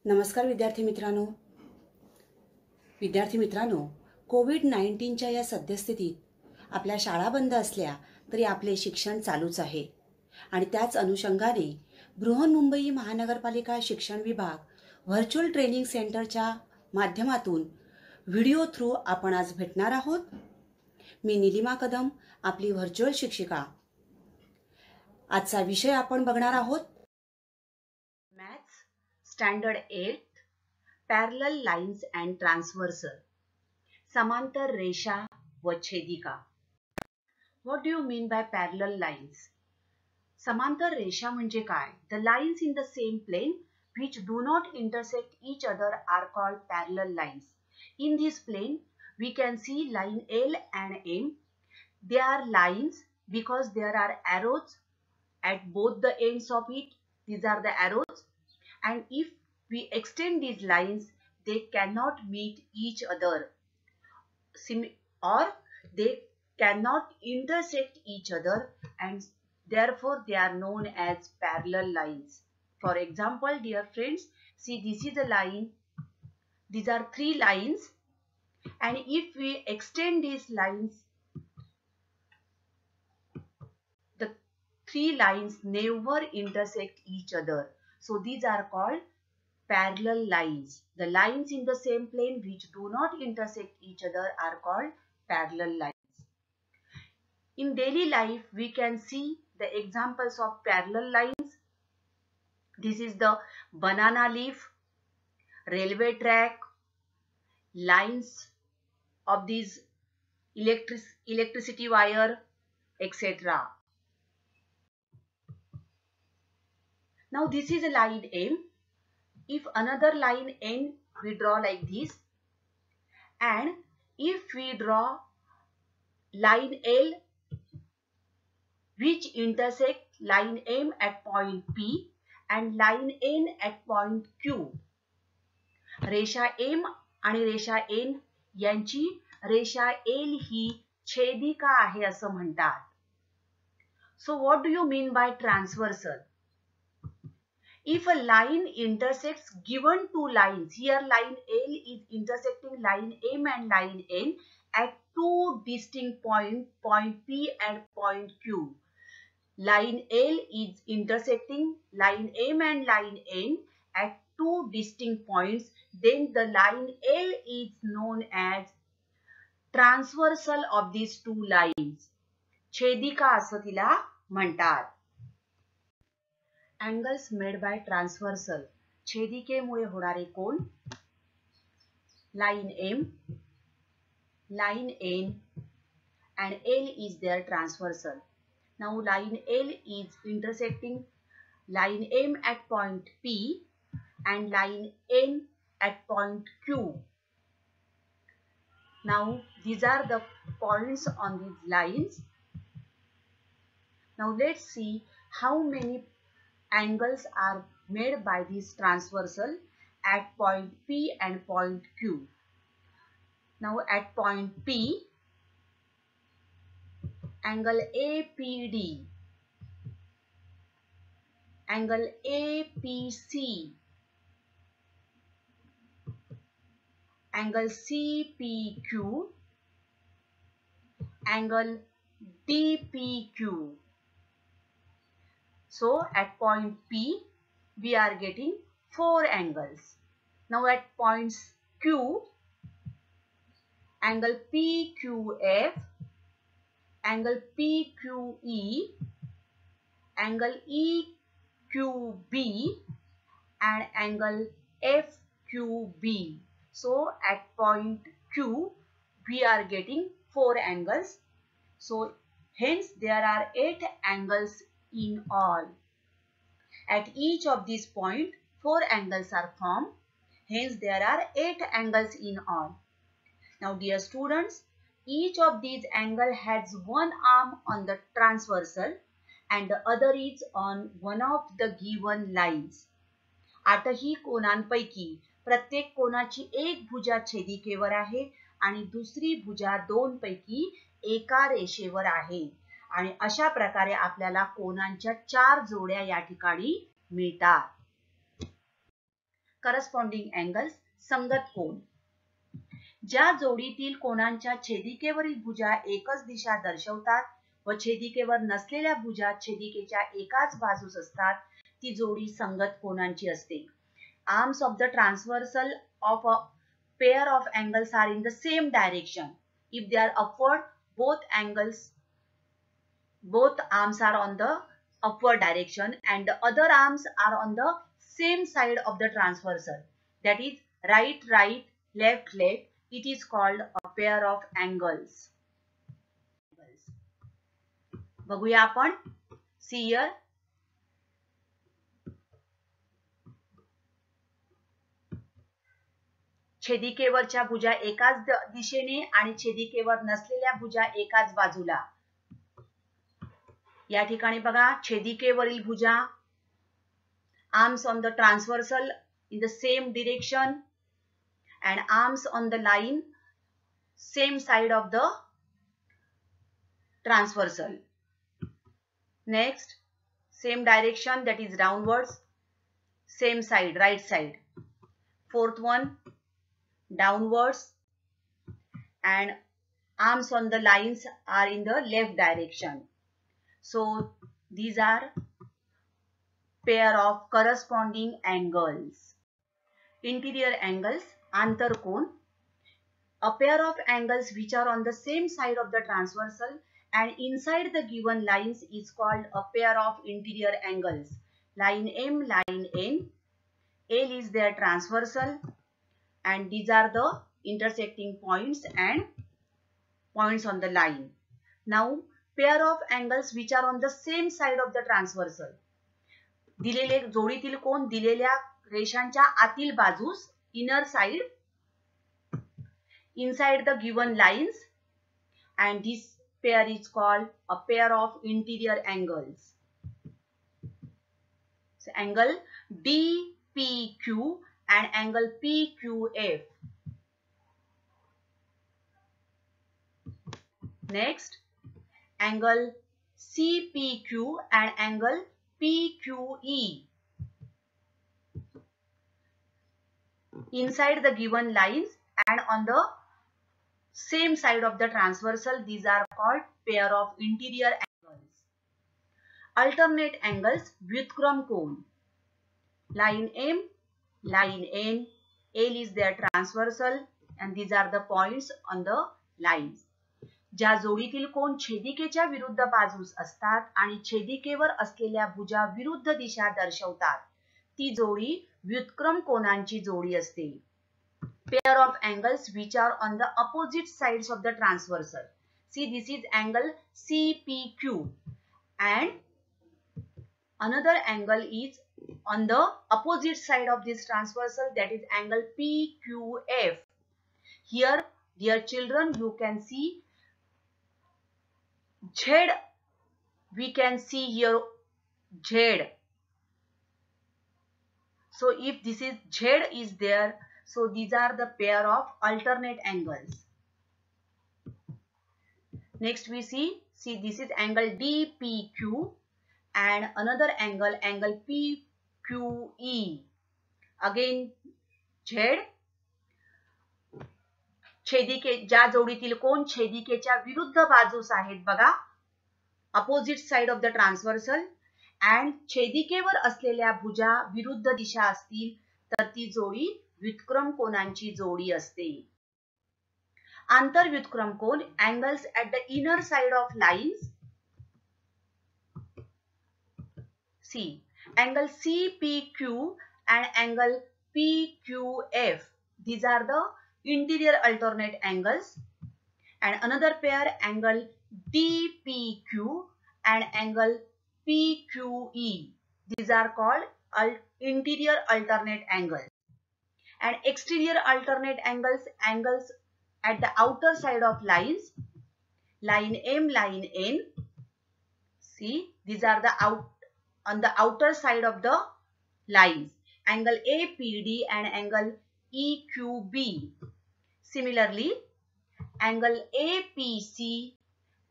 नमस्कार विद्यार्थी मित्रांनो, कोविड-19च्या या सद्यस्थितीत आपल्या शाळा बंद असल्या तरी आपले शिक्षण चालूच आहे आणि त्याच अनुषंगाने बृहन्मुंबई महानगरपालिका शिक्षण विभाग व्हर्च्युअल ट्रेनिंग सेंटरच्या माध्यमातून व्हिडिओ थ्रू आपण आज भेटणार आहोत। मी नीलिमा कदम, आपली व्हर्च्युअल शिक्षिका। आजचा विषय आपण बघणार आहोत maths standard 8 parallel lines and transversal, समांतर रेषा व छेदिका। What do you mean by parallel lines? समांतर रेषा म्हणजे काय? The lines in the same plane which do not intersect each other are called parallel lines. In this plane we can see line L and M. They are lines because there are arrows at both the ends of it. These are the arrows, and if we extend these lines they cannot meet each other or they cannot intersect each other, and therefore they are known as parallel lines. For example, dear friends, see, this is a line. These are three lines, and if we extend these lines, the three lines never intersect each other. So these are called parallel lines. The lines in the same plane which do not intersect each other are called parallel lines. In daily life, we can see the examples of parallel lines. This is the banana leaf, railway track, lines of these electricity wire, etc. Now this is a line M. If another line N we draw like this, and if we draw line L which intersect line M at point P and line N at point Q. रेषा M आणि रेषा N यांची रेषा L ही छेदिका आहे असं म्हणतात. So what do you mean by transversal? If a line intersects given two lines, here line L is intersecting line M and line N at two distinct points, point P and point Q. Line L is intersecting line M and line N at two distinct points, then the line L is known as transversal of these two lines. छेदिका असं तिला म्हणतात. Angles made by transversal, छेदिकेमुळे होणारे कोन. Line M, line N and L is their transversal. Now line L is intersecting line M at point P and line N at point Q. Now these are the points on these lines. Now let's see how many angles are made by this transversal at point P and point Q. Now at point P, angle APD, angle APC, angle CPQ, angle DPQ. So at point P we are getting 4 angles. Now at points Q, angle PQF, angle PQE, angle EQB and angle FQB. So at point Q we are getting 4 angles. So hence there are 8 angles in all. At each of these points 4 angles are formed. Hence there are 8 angles in all. Now dear students, each of these angle has one arm on the transversal and the other is on one of the given lines. आठही कोनांपैकी प्रत्येक कोनाची एक भुजा छेदिकेवर आहे आणि दुसरी भुजा दोन पैकी एका रेषेवर आहे, आणि अशा प्रकारे आपल्याला कोनांच्या 4 जोड्या या ठिकाणी मिळतात. करस्पॉन्डिंग अँगल्स संगत कोन. ज्या जोडीतील कोनांच्या छेदिकेवरील भुजा एकच दिशा दर्शवतात व छेदिकेवर नसलेल्या भुजा छेदिकेच्या एकाच बाजूस असतात ती जोडी संगत कोनांची असते. Arms of the transversal of a pair of angles are in the same direction. If they are upward, both arms are on the upward direction and the other arms are on the same side of the transversal. That is right, right, left, left. It is called a pair of angles. बघूया आपण. See here. छेदिकेवरच्या भुजा एकाच दिशेने आणि छेदिकेवर नसलेल्या भुजा एकाच बाजूला. या ठिकाणी बघा छेदिकेवरील भुजा arms on the transversal in the same direction and arms on the line same side of the transversal. Next, same direction, that is downwards, same side, right side. Fourth one, downwards, and arms on the lines are in the left direction. So these are pair of corresponding angles. Interior angles, antarkon, a pair of angles which are on the same side of the transversal and inside the given lines is called a pair of interior angles. Line M, line N, L is their transversal and these are the intersecting points and points on the line. Now, pair of angles which are on the same side of the transversal. दिलेले जोडीतील कोन दिलेल्या रेषांच्या आतील बाजूस, inner side, inside the given lines, and this pair is called a pair of interior angles. So, angle DPQ and angle PQF. Next, angle CPQ and angle PQE. Inside the given lines and on the same side of the transversal, these are called pair of interior angles. Alternate angles, व्युत्क्रम कोन. Line M, line N, L is their transversal and these are the points on the lines. ज्या जोडीतील कोन छेदिकेच्या विरुद्ध बाजूस असतात आणि छेदिकेवर असलेल्या भुजा विरुद्ध दिशा दर्शवतात ती जोडी व्युत्क्रम कोनांची जोडी असते. Pair of angles which are on the opposite sides of the transversal. See, this is angle CPQ and another angle is on the opposite side of this transversal, that is angle PQF. Here, dear children, you can see Z. We can see here Z. So if this is Z is there, so these are the pair of alternate angles. Next we see this is angle DPQ and another angle, angle PQE. Again Z. छेदिके ज्या जोडीतील कोन छेदिकेच्या विरुद्ध बाजूस आहेत बघा, opposite side of the transversal, and छेदिकेवर असलेल्या भुजा विरुद्ध दिशा असतील तर ती जोडी व्युत्क्रम कोनांची जोडी असते. आंतरव्युत्क्रम कोन, angles at the inner side of lines. See, angle CPQ and angle PQF. These are the interior alternate angles. And another pair, angle DPQ and angle PQE. These are called interior alternate angles. And exterior alternate angles, angles at the outer side of lines, line M, line N. See, these are the on the outer side of the lines, angle APD and angle EQB. Similarly, angle APC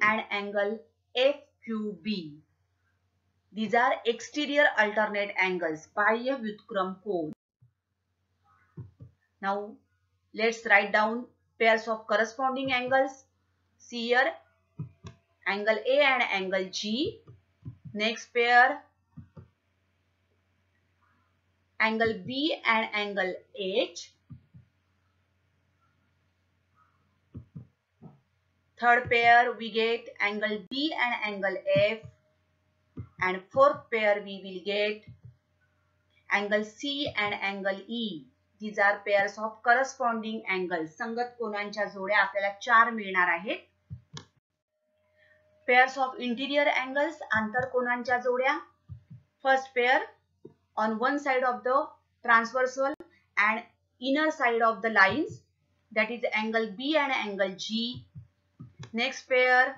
and angle FQB. These are exterior alternate angles, बाह्य व्युत्क्रम कोन. Now let's write down pairs of corresponding angles. See here, angle A and angle G. Next pair, angle B and angle H. Third pair we get angle D and angle F. And fourth pair we will get angle C and angle E. These are pairs of corresponding angles. संगत कोनांच्या जोड्या आपल्याला 4 मिळणार आहेत. Pairs of interior angles, आंतरकोनांच्या जोड्या. First pair on one side of the transversal and inner side of the lines, that is angle B and angle G. Next pair,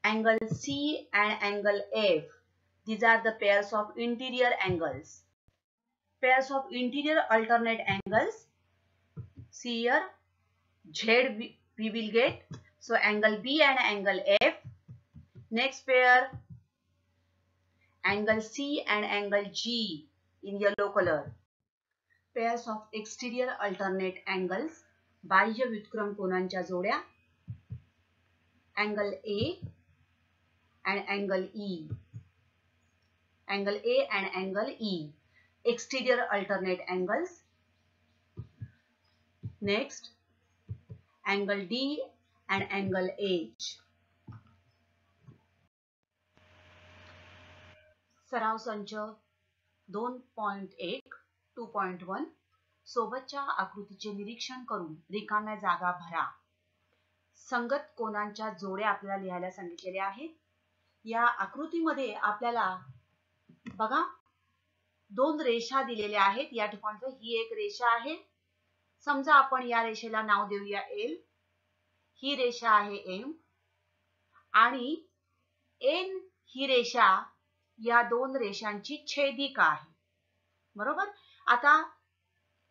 angle C and angle F. These are the pairs of interior angles. Pairs of interior alternate angles. See here, Z we will get. So angle B and angle F. Next pair, angle C and angle G in yellow color. Pairs of exterior alternate angles. बाह्य व्युत्क्रम कोनांच्या जोड्या. Angle A and angle E. Angle A and angle E. Exterior alternate angles. Next, angle D and angle H. सराव संच 2.1 2.1 सोबतच्या आकृतीचे निरीक्षण करून रिकाम्या जागा भरा. संगत कोनांच्या जोड्या आपल्याला लिहायला सांगितलेल्या आहेत. या आकृतीमध्ये आपल्याला बघा 2 रेषा दिलेल्या आहेत. या ठिकाणी ही एक रेषा आहे. समजा आपण या रेषेला नाव देऊया L. ही रेषा आहे M आणि N ही रेषा या 2 रेषांची छेदिका आहे. बरोबर. आता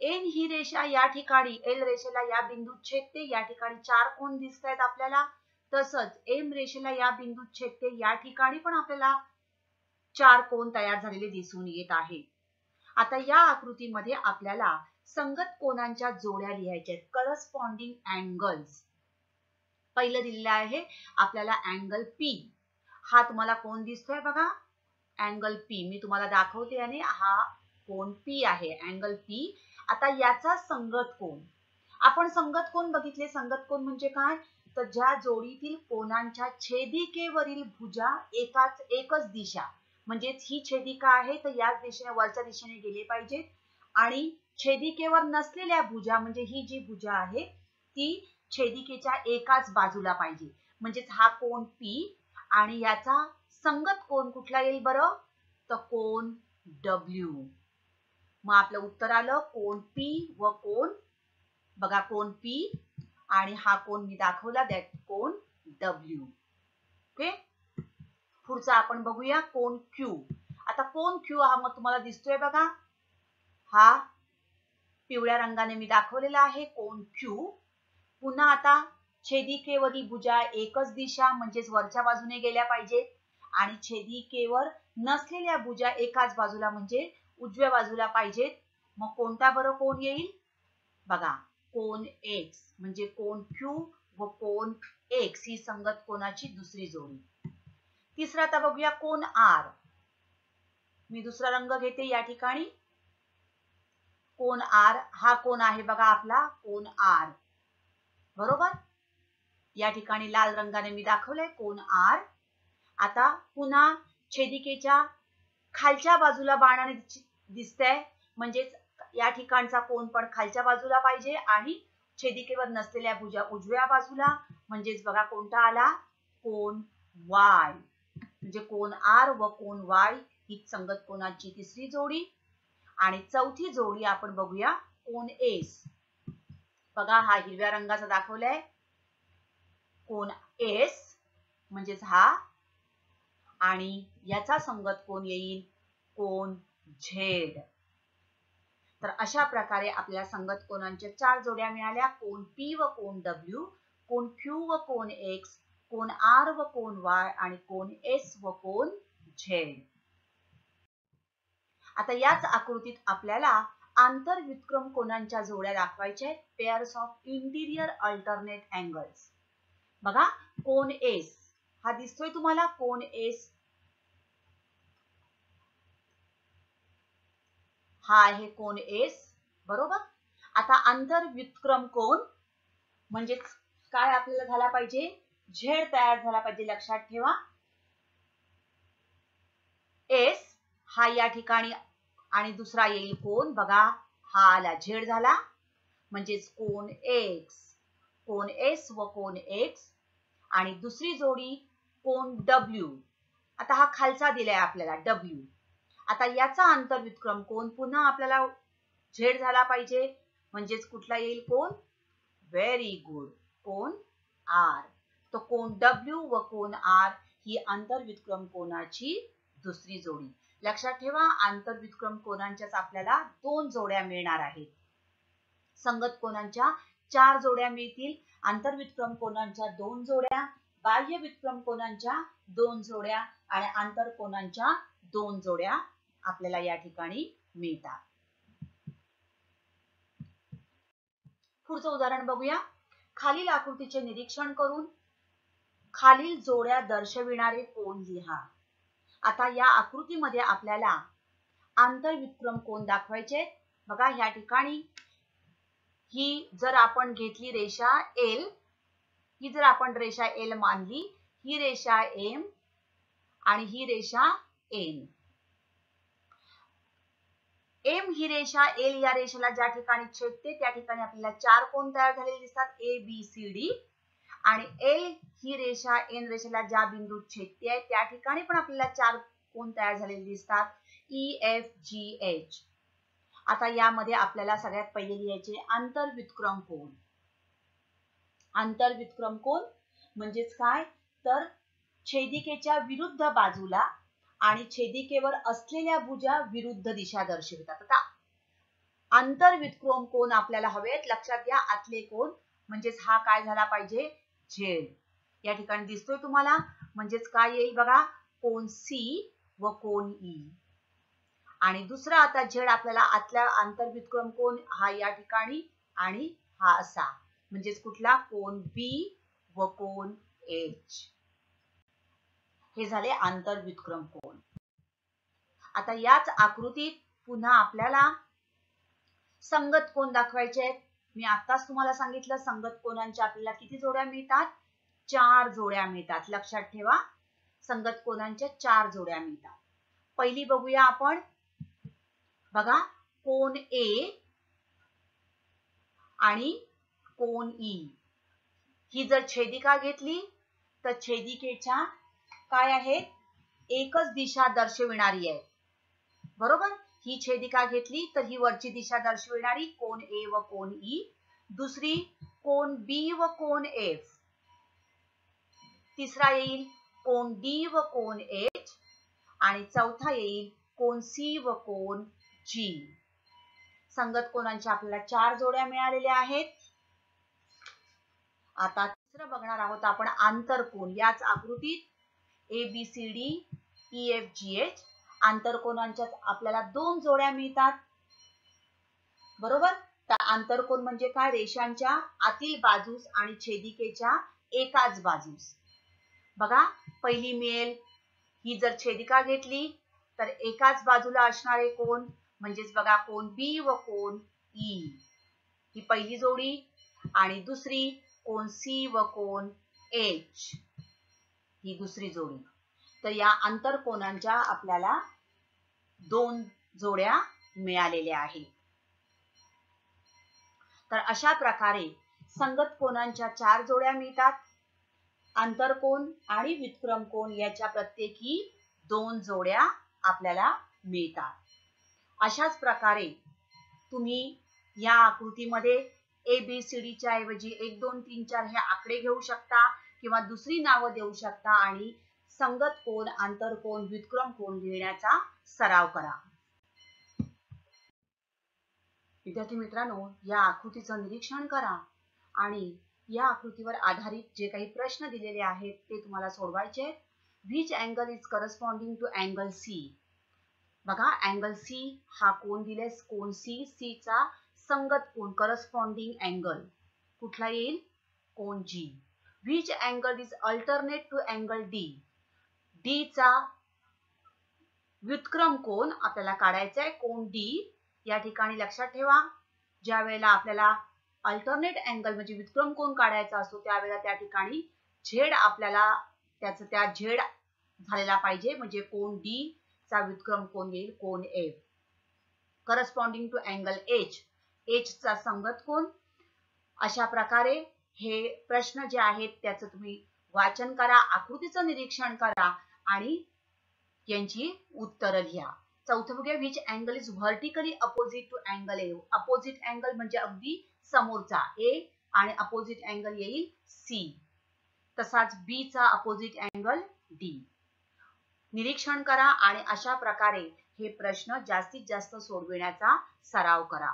N ही रेषा या ठिकाणी L रेषेला या बिंदूत छेदते. या ठिकाणी 4 कोन दिसत आहेत आपल्याला. तसंच M रेषेला या बिंदूत छेदते. या ठिकाणी पण आपल्याला 4 कोन तयार झालेले दिसून येत आहेत. आता या आकृतीमध्ये आपल्याला संगत कोनांच्या जोड्या लिहायच्या आहेत. Corresponding angles. पहिलं दिलेलं आहे आपल्याला अँगल P. हा तुम्हाला कोन दिसतोय बघा, अँगल P. मी तुम्हाला दाखवते आणि हा कोन P आहे, अँगल P. आता याचा संगत कोन. आपण संगत कोन बघितले. संगत कोन म्हणजे काय, तर ज्या जोडीतील कोनांच्या छेदिकेवरील भुजा एकच दिशा, म्हणजेच ही छेदिका आहे तर याच दिशेने वरच्या दिशेने गेले पाहिजेत. आणि छेदिकेवर नसलेल्या भुजा म्हणजे ही जी भुजा आहे ती छेदिकेच्या एकाच बाजूला पाहिजे. म्हणजेच हा कोन P आणि याचा संगत कोन कुठला येईल बरं, तर कोन W. मग आपलं उत्तर आलं कोन P व कोन, बघा कोन P आणि हा कोन मी दाखवला दॅट कोन W. ओके. पुढचा आपण बघूया कोन Q. आता कोन Q हा मग तुम्हाला दिसतोय बघा, हा पिवळ्या रंगाने मी दाखवलेला आहे कोन Q. पुन्हा आता छेदिकेवरील भुजा एकच दिशा म्हणजेच वरच्या बाजूने गेल्या पाहिजेत आणि छेदिकेवर नसलेल्या भुजा एकाच बाजूला म्हणजे उजव्या बाजूला पाहिजेत. मग कोणता बरं कोन येईल, बघा कोन X. म्हणजे कोन Q व कोन X ही संगत कोनाची दुसरी जोडी. तिसरा आता बघूया कोन R. मी दुसरा रंग घेते या ठिकाणी. कोन R हा कोन आहे बघा आपला कोन R. बरोबर. या ठिकाणी लाल रंगाने मी दाखवलंय कोन R. आता पुन्हा छेदिकेच्या खालच्या बाजूला बाणाने दिसतंय म्हणजेच या ठिकाणचा कोन पण खालच्या बाजूला पाहिजे आणि छेदिकेवर नसलेल्या भुजा उजव्या बाजूला. म्हणजेच बघा कोणता आला, कोन Y. म्हणजे कोन R व कोन Y ही संगत कोनाची तिसरी जोडी. आणि चौथी जोडी आपण बघूया कोन S. बघा हा हिरव्या रंगाचा दाखवलाय कोन S म्हणजेच हा आणि याचा संगत कोन येईल कोन Z. तर अशा प्रकारे आपल्याला संगत कोनांच्या 4 जोड्या मिळाल्या. कोन P व कोन W, कोन Q व कोन X, कोन R व कोन Y आणि कोन S व कोन Z. आता याच आकृतीत आपल्याला आंतरव्युत्क्रम कोनांच्या जोड्या दाखवायच्या आहेत, pairs of interior alternate angles. बघा कोन एस हा दिसतोय तुम्हाला, कोन एस हा आहे कोन एस, बरोबर. आता आंतरव्युत्क्रम कोन म्हणजे काय आपल्याला झाला पाहिजे, झेड तयार झाला पाहिजे. लक्षात ठेवा एस हा या ठिकाणी आणि दुसरा येईल कोन, बघा हा आला झेड झाला, म्हणजेच कोन एक्स, कोन एस व कोन एक्स. आणि दुसरी जोडी कोन डब्ल्यू, आता हा खालचा दिलाय आपल्याला डब्ल्यू. आता याचा आंतरव्युत्क्रम कोन पुन्हा आपल्याला झेड झाला पाहिजे, म्हणजेच कुठला येईल कोन, व्हेरी गुड, कोन आर. तो कोन डब्ल्यू व कोन आर ही आंतरव्युत्क्रम कोनाची दुसरी जोडी. लक्षात ठेवा आंतरव्युत्क्रम कोनांच्याच आपल्याला 2 जोड्या मिळणार आहेत. संगत कोनांच्या 4 जोड्या मिळतील, आंतरव्युत्क्रम कोनांच्या 2 जोड्या, बाह्य व्युत्क्रम कोनांच्या 2 जोड्या आणि आंतर कोनांच्या 2 जोड्या आपल्याला या ठिकाणी मिळतात. पुढचं उदाहरण बघूया. खालील आकृतीचे निरीक्षण करून खालील जोड्या दर्शविणारे कोन लिहा. आता या आकृतीमध्ये आपल्याला आंतरव्युत्क्रम कोन दाखवायचे. बघा या ठिकाणी ही जर आपण घेतली रेषा एल, ही जर आपण रेषा एल मानली, ही रेषा एम आणि ही रेषा एन. एम ही रेषा एल या रेषेला ज्या ठिकाणी छेदते त्या ठिकाणी आपल्याला 4 कोन तयार झालेले दिसतात, ए बी सी डी. आणि एल ही रेषा एन रेषेला ज्या बिंदूत छेदते आहे त्या ठिकाणी पण आपल्याला 4 कोन तयार झालेले दिसतात, ई एफ जी एच. आता यामध्ये आपल्याला सगळ्यात पहिले लिहायचे आंतरव्युत्क्रम कोन. आंतरव्युत्क्रम कोन म्हणजेच काय, तर छेदिकेच्या विरुद्ध बाजूला आणि छेदिकेवर असलेल्या भुजा विरुद्ध दिशा दर्शवितात. आता आंतरव्युत्क्रम कोन आपल्याला हवेत, लक्षात घ्या आतले कोन, म्हणजेच हा काय झाला पाहिजे, झेड. या ठिकाणी दिसतोय तुम्हाला, म्हणजेच काय येईल बघा, कोन सी व कोन ई. आणि दुसरा आता झेड आपल्याला आतल्या आंतरव्युत्क्रम कोन हा या ठिकाणी आणि हा असा, म्हणजेच कुठला, कोन बी व कोन एच. हे झाले आंतरव्युत्क्रम कोन. आता याच आकृतीत पुन्हा आपल्याला संगत कोन दाखवायचे आहेत. मी आताच तुम्हाला सांगितलं संगत कोनांच्या आपल्याला किती जोड्या मिळतात, 4 जोड्या मिळतात. लक्षात ठेवा संगत कोनांच्या 4 जोड्या मिळतात. पहिली बघूया आपण, बघा कोन ए आणि कोन ई. ही जर छेदिका घेतली तर छेदिकेच्या काय आहे, एकच दिशा दर्शविणारी आहे, बरोबर. ही छेदिका घेतली तर ही वरची दिशा दर्शविणारी कोन ए व कोन ई. दुसरी कोन बी व कोन एफ. तिसरा येईल कोन डी व कोन एच. आणि चौथा येईल कोन सी व कोन जी. संगत कोनांच्या आपल्याला 4 जोड्या मिळालेल्या आहेत. आता तिसरं बघणार आहोत आपण आंतरकोन. याच आकृतीत A B C D E F G H आंतरकोनांच्या आपल्याला 2 जोड्या मिळतात, बरोबर. तर आंतरकोन म्हणजे काय, रेषांच्या आतील बाजूस आणि छेदिकेच्या एकाच बाजूस. बघा पहिली मिळेल, ही जर छेदिका घेतली तर एकाच बाजूला असणारे कोन, म्हणजेच बघा कोन बी व कोन ई, ही पहिली जोडी. आणि दुसरी कोन सी व कोन एच, ही दुसरी जोडी. तर या आंतरकोनांच्या आपल्याला 2 जोड्या मिळालेल्या आहेत. तर अशा प्रकारे संगत कोनांच्या 4 जोड्या मिळतात. आंतरकोन आणि व्युत्क्रम कोन याच्या प्रत्येकी 2 जोड्या आपल्याला मिळतात. अशाच प्रकारे तुम्ही या आकृतीमध्ये ए बी सी डी च्या ऐवजी 1 2 3 4 हे आकडे घेऊ शकता किंवा दुसरी नावं देऊ शकता आणि संगत कोन, आंतरकोन, व्युत्क्रम कोन लिहिण्याचा सराव करा. विद्यार्थी मित्रांनो, या आकृतीचं निरीक्षण करा आणि या आकृतीवर आधारित जे काही प्रश्न दिलेले आहेत ते तुम्हाला सोडवायचे. Which angle is corresponding to angle C. बघा अँगल सी हा कोण दिलाय, कोण सी, सी चा संगत कोण करस्पॉन्डिंग अँगल कुठला येईल, कोण G. Which angle is alternate to angle D, D चा व्युत्क्रम कोण आपल्याला काढायचा आहे, कोण डी. या ठिकाणी लक्षात ठेवा, ज्या वेळेला आपल्याला अल्टरनेट अँगल म्हणजे व्युत्क्रम कोण काढायचा असतो त्यावेळेला त्या ठिकाणी झेड आपल्याला त्याचं त्या झेड झालेला पाहिजे, म्हणजे कोण डी चा व्युत्क्रम कोण येईल, कोण F. Corresponding to angle H, H चा संगत कोण. अशा प्रकारे हे प्रश्न जे आहेत त्याचं तुम्ही वाचन करा, आकृतीचं निरीक्षण करा आणि यांची उत्तरं लिहा. चौथं बघूया, which angle is vertically opposite to angle A. Opposite angle म्हणजे अगदी समोरचा ए आणि अपोजिट अँगल येईल सी. तसाच बी चा अपोजिट अँगल डी. निरीक्षण करा आणि अशा प्रकारे हे प्रश्न जास्तीत जास्त सोडविण्याचा सराव करा.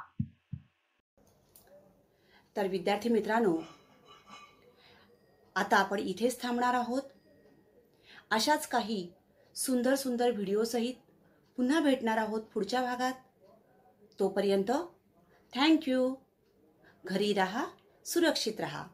तर विद्यार्थी मित्रांनो, आता आपण इथेच थांबणार आहोत. अशाच काही सुंदर सुंदर व्हिडिओ सहित पुन्हा भेटणार आहोत पुढच्या भागात. तोपर्यंत थँक्यू. घरी राहा, सुरक्षित राहा.